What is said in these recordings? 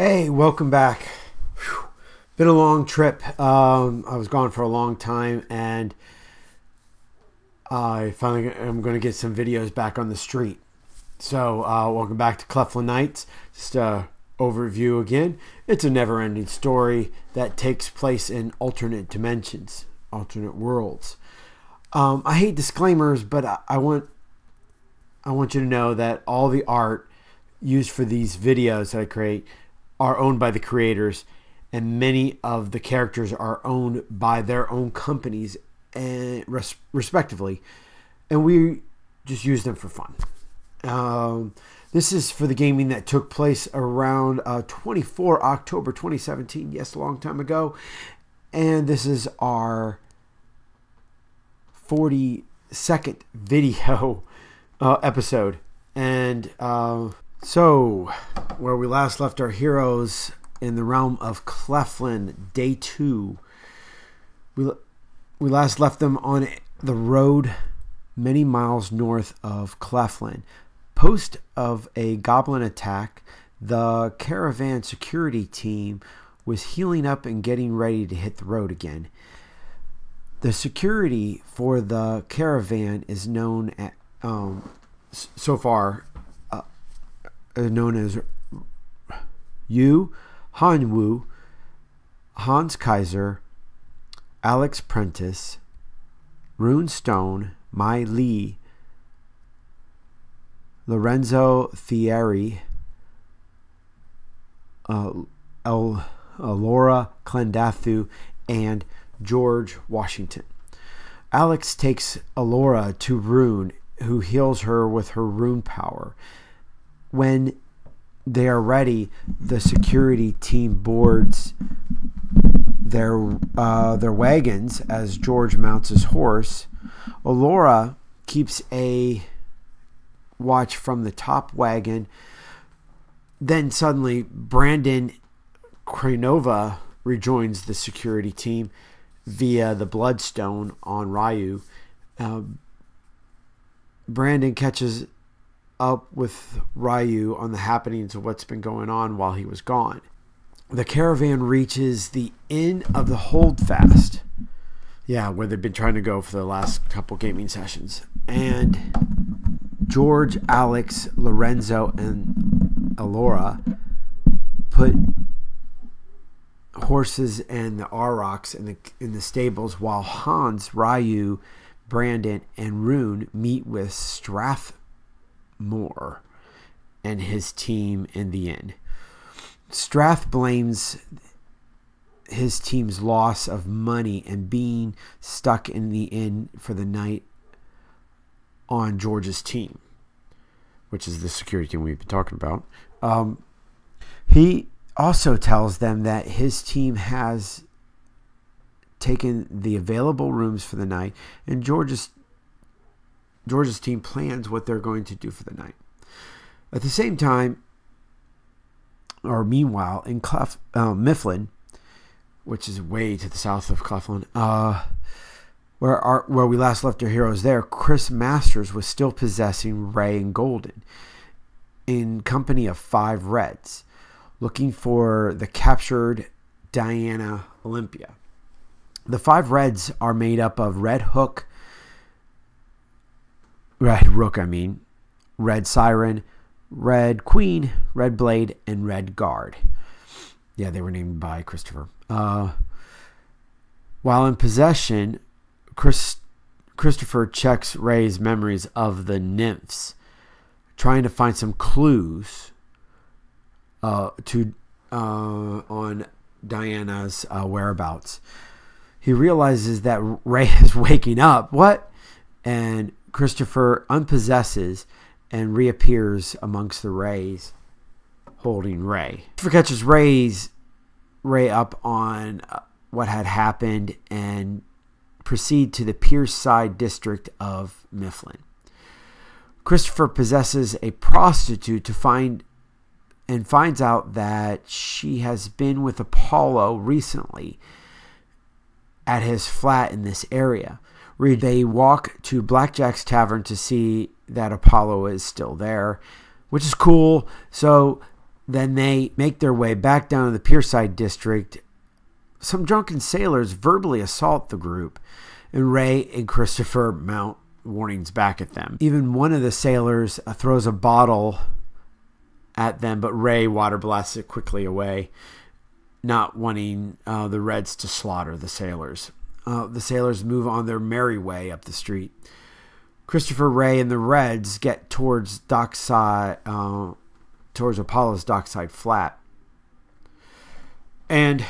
Hey, welcome back. Whew. Been a long trip. I was gone for a long time, and I finally am going to get some videos back on the street. So, welcome back to Cleftlan Nights. Just a overview again. It's a never-ending story that takes place in alternate dimensions, alternate worlds. I hate disclaimers, but I want you to know that all the art used for these videos that I create are owned by the creators, and many of the characters are owned by their own companies and respectively, and we just use them for fun. This is for the gaming that took place around 24 October 2017, yes, a long time ago, and this is our 42nd video episode. And so, where we last left our heroes in the realm of Cleftlan, Day 2, we last left them on the road many miles north of Cleftlan. Post of a goblin attack, the caravan security team was healing up and getting ready to hit the road again. The security for the caravan is known at, so far, known as Yu, Hanwu, Hans Kaiser, Alex Prentiss, Rune Stone, Mai Li, Lorenzo Thierry, Laura Clendathu, and George Washington. Alex takes Alora to Rune, who heals her with her rune power. When they are ready, the security team boards their wagons as George mounts his horse. Alora keeps a watch from the top wagon. Then suddenly, Brandon Krainova rejoins the security team via the Bloodstone on Ryu. Brandon catches up with Ryu on the happenings of what's been going on while he was gone. The caravan reaches the Inn of the Holdfast. Yeah, where they've been trying to go for the last couple gaming sessions. And George, Alex, Lorenzo, and Alora put horses and the Aurochs in the stables, while Hans, Ryu, Brandon, and Rune meet with Strathmore and his team in the inn. Strath blames his team's loss of money and being stuck in the inn for the night on George's team, which is the security team we've been talking about. He also tells them that his team has taken the available rooms for the night, and George's team plans what they're going to do for the night. At the same time, or meanwhile, in Mifflin, which is way to the south of Cleftlan, where we last left our heroes there, Chris Masters was still possessing Ray Ingolden in company of 5 Reds, looking for the captured Diana Olympia. The 5 Reds are made up of Red Rook, Red Siren, Red Queen, Red Blade, and Red Guard. Yeah, they were named by Christopher. While in possession, Christopher checks Ray's memories of the nymphs, trying to find some clues on Diana's whereabouts. He realizes that Ray is waking up. What? And Christopher unpossesses and reappears amongst the Rays, holding Ray. Christopher catches Ray up on what had happened and proceed to the Pierside district of Mifflin. Christopher possesses a prostitute and finds out that she has been with Apollo recently at his flat in this area. They walk to Blackjack's Tavern to see that Apollo is still there, which is cool. So Then they make their way back down to the Pierside district. Some drunken sailors verbally assault the group, and Ray and Christopher mount warnings back at them. Even one of the sailors throws a bottle at them, but Ray water blasts it quickly away, not wanting the Reds to slaughter the sailors. The sailors move on their merry way up the street. Christopher, Ray, and the Reds get towards dockside, towards Apollo's dockside flat. And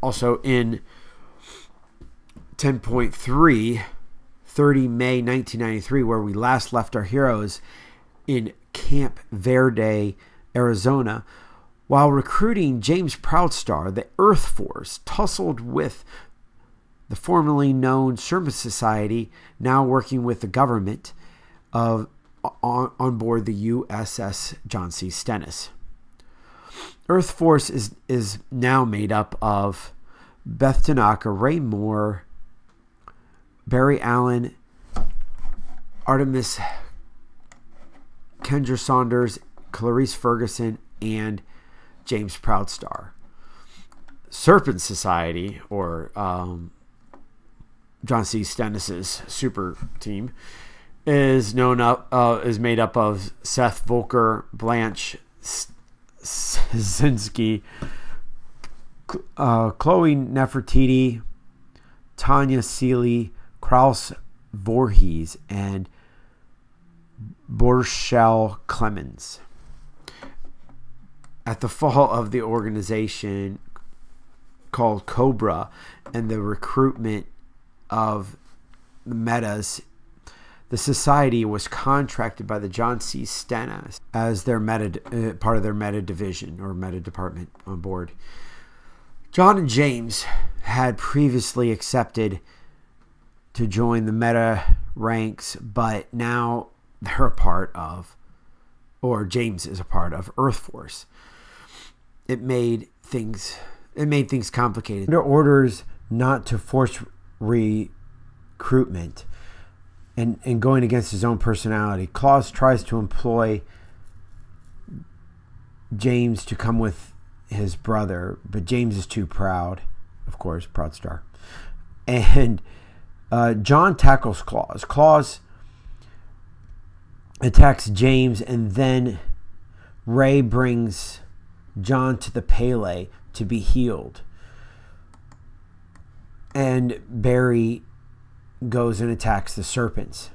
also in 10.3, 30 May 1993, where we last left our heroes in Camp Verde, Arizona, while recruiting James Proudstar, the Earth Force tussled with the formerly known Serpent Society, now working with the government, on board the USS John C. Stennis. Earth Force is now made up of Beth Tanaka, Ray Moore, Barry Allen, Artemis Kendra Saunders, Clarice Ferguson, and James Proudstar. Serpent Society, or John C. Stennis's super team, is made up of Seth Volker, Blanche Szynski, Chloe Nefertiti, Tanya Seeley, Kraus Voorhees, and Borchelle Clemens. At the fall of the organization called Cobra and the recruitment of the Metas, the Society was contracted by the John C. Stennis as their part of their Meta division or Meta department on board. John and James had previously accepted to join the Meta ranks, but now they're a part of, or James is a part of, Earth Force. It made things complicated. Under orders not to force recruitment and going against his own personality, Claus tries to employ James to come with his brother, but James is too proud, of course, Proudstar. And John tackles Claus. Claus attacks James, and then Ray brings John to the Pele to be healed. And Barry goes and attacks the serpents.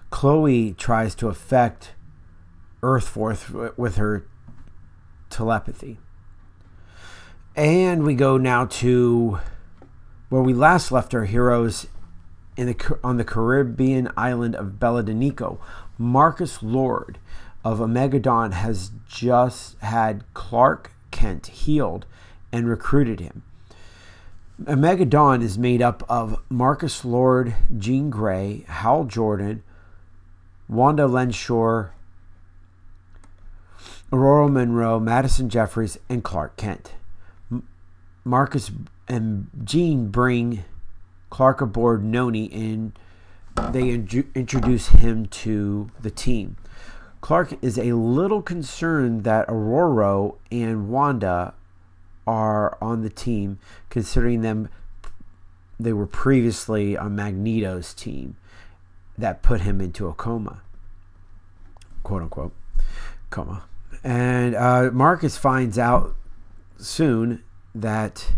Chloe tries to affect Earth Force with her telepathy. And we go now to where we last left our heroes on the Caribbean island of Belladonico. Marcus Lord of Omega Dawn has just had Clark Kent healed and recruited him. Omega Dawn is made up of Marcus Lord, Jean Grey, Hal Jordan, Wanda Lenshaw, Aurora Monroe, Madison Jeffries, and Clark Kent. Marcus and Jean bring Clark aboard Noni, and they introduce him to the team. Clark is a little concerned that Aurora and Wanda are on the team, considering they were previously on Magneto's team that put him into a coma, quote unquote coma. And Marcus finds out soon that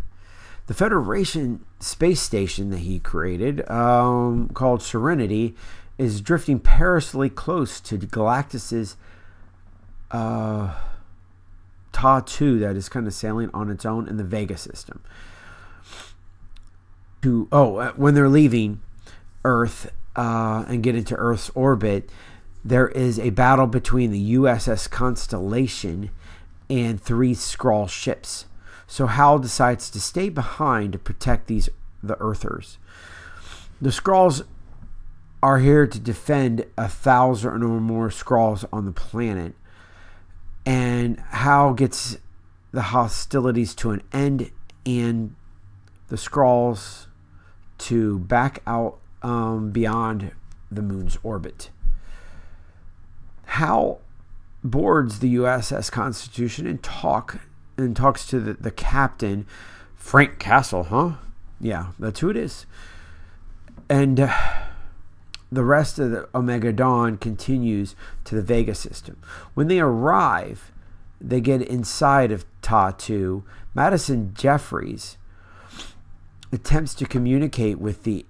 the Federation space station that he created, called Serenity, is drifting perilously close to Galactus's Taa II that is kind of sailing on its own in the Vega System. When they're leaving Earth and get into Earth's orbit, there is a battle between the USS Constellation and 3 Skrull ships. So Hal decides to stay behind to protect the Earthers. The Skrulls are here to defend 1,000 or more Skrulls on the planet. And Hal gets the hostilities to an end and the Skrulls to back out beyond the moon's orbit. Hal boards the USS Constitution and talks to the captain, Frank Castle, huh? Yeah, that's who it is. And the rest of the Omega Dawn continues to the Vega system. When they arrive, they get inside of Taa II. Madison Jeffries attempts to communicate with the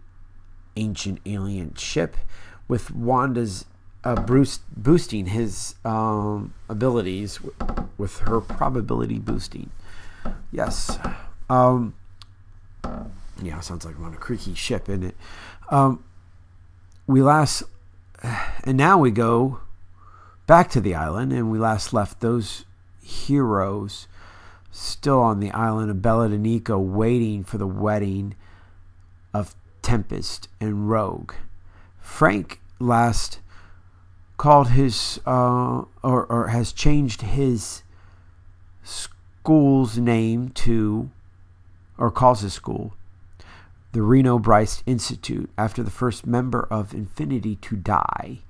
ancient alien ship, with Wanda's boosting his abilities with her probability boosting. Yes. Yeah, sounds like I'm on a creaky ship, isn't it? And now we go back to the island, and we last left those heroes still on the island of Bella and Nico, waiting for the wedding of Tempest and Rogue. Frank last called his or has changed his school's name to, or calls his school, the Reno Bryce Institute, after the first member of Infinity to die.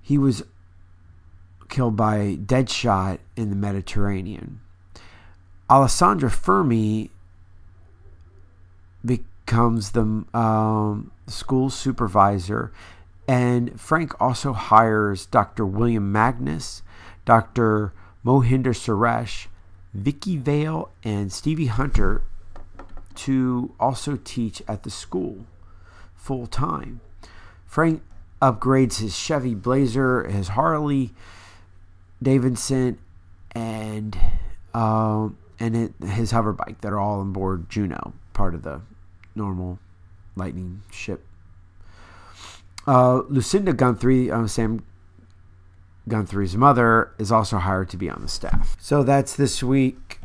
He was killed by Deadshot in the Mediterranean. Alessandra Fermi becomes the school supervisor, and Frank also hires Dr. William Magnus, Dr. Mohinder Suresh, Vicky Vale, and Stevie Hunter to also teach at the school full time. Frank upgrades his Chevy Blazer, his Harley Davidson, and his hover bike that are all on board Juno, part of the normal Lightning ship. Lucinda Guthrie, Sam Guthrie's mother, is also hired to be on the staff. So that's this week,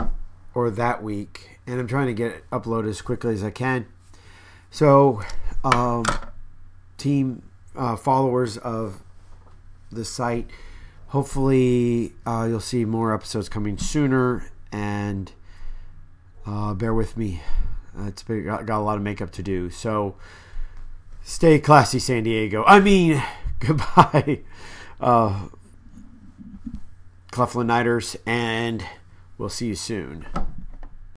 or that week, and I'm trying to get it uploaded as quickly as I can. So, team followers of the site, hopefully you'll see more episodes coming sooner, and bear with me. It's got a lot of makeup to do. So stay classy, San Diego. I mean, goodbye, Cleftlan Nighters, and we'll see you soon.